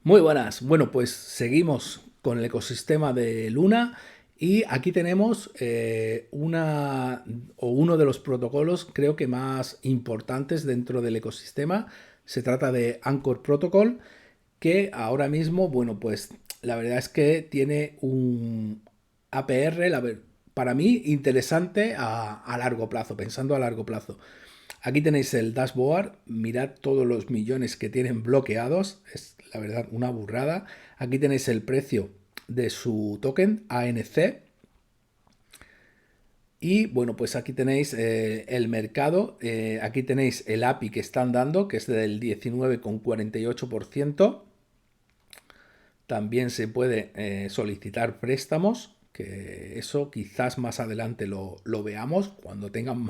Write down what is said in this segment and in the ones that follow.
Muy buenas. Bueno, pues seguimos con el ecosistema de Luna y aquí tenemos uno de los protocolos creo que más importantes dentro del ecosistema. Se trata de Anchor Protocol que ahora mismo, bueno, pues la verdad es que tiene un APR, para mí, interesante a largo plazo, pensando a largo plazo. Aquí tenéis el dashboard, mirad todos los millones que tienen bloqueados, es la verdad una burrada. Aquí tenéis el precio de su token ANC y bueno, pues aquí tenéis el mercado, aquí tenéis el API que están dando, que es del 19,48%. También se puede solicitar préstamos, que eso quizás más adelante lo veamos cuando tengan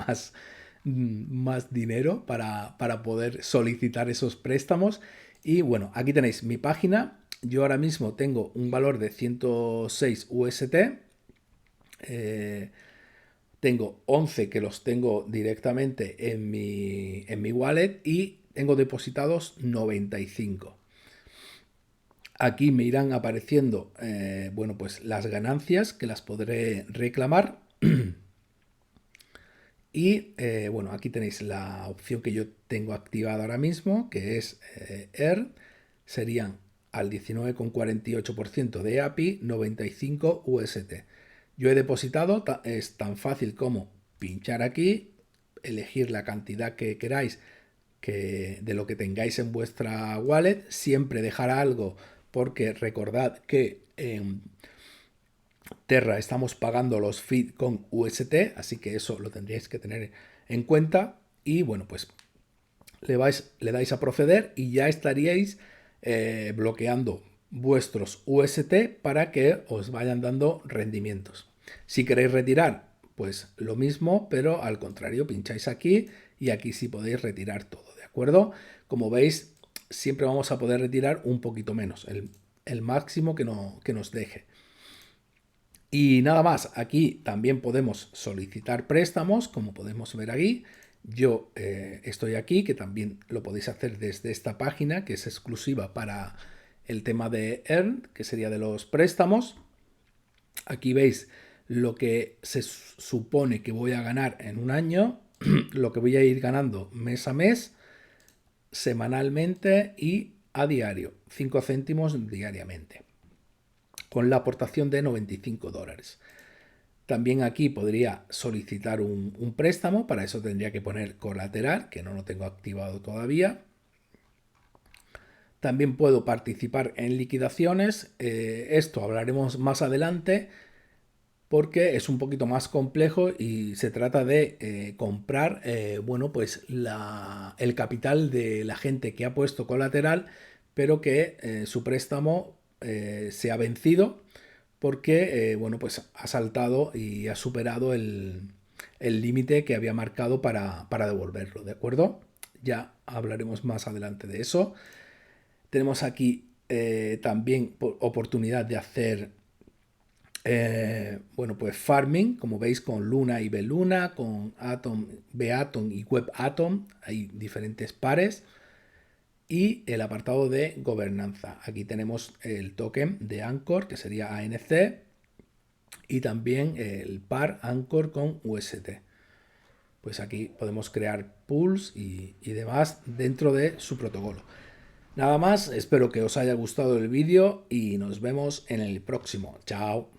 más dinero para poder solicitar esos préstamos. Y bueno, aquí tenéis mi página. Yo ahora mismo tengo un valor de 106 UST. Eh, Tengo 11 que los tengo directamente en mi wallet y tengo depositados 95. Aquí me irán apareciendo, bueno, pues las ganancias que las podré reclamar. Y bueno, aquí tenéis la opción que yo tengo activada ahora mismo, que es Earn. Serían al 19,48% de API, 95 UST. Yo he depositado, es tan fácil como pinchar aquí, elegir la cantidad que queráis de lo que tengáis en vuestra wallet, siempre dejar algo porque recordad que en Terra estamos pagando los feed con UST, así que eso lo tendríais que tener en cuenta. Y bueno, pues le dais a proceder y ya estaríais bloqueando vuestros UST para que os vayan dando rendimientos. Si queréis retirar, pues lo mismo, pero al contrario, pincháis aquí y aquí sí podéis retirar todo, ¿de acuerdo? Como veis, siempre vamos a poder retirar un poquito menos, el máximo que nos deje. Y nada más, aquí también podemos solicitar préstamos, como podemos ver aquí. Yo estoy aquí, que también lo podéis hacer desde esta página, que es exclusiva para el tema de Earn, que sería de los préstamos. Aquí veis lo que se supone que voy a ganar en un año, lo que voy a ir ganando mes a mes, semanalmente y a diario, 5 céntimos diariamente, con la aportación de $95. También aquí podría solicitar un préstamo, para eso tendría que poner colateral, que no lo tengo activado todavía. También puedo participar en liquidaciones, esto hablaremos más adelante porque es un poquito más complejo y se trata de comprar bueno, pues el capital de la gente que ha puesto colateral, pero que su préstamo se ha vencido porque bueno, pues ha saltado y ha superado el límite que había marcado para devolverlo, ¿de acuerdo? Ya hablaremos más adelante de eso. Tenemos aquí también oportunidad de hacer bueno, pues farming, como veis, con Luna y Beluna, con Atom, Beatom y WebAtom, hay diferentes pares. Y el apartado de gobernanza. Aquí tenemos el token de Anchor, que sería ANC, y también el par Anchor con UST. Pues aquí podemos crear pools y demás dentro de su protocolo. Nada más, espero que os haya gustado el vídeo y nos vemos en el próximo. Chao.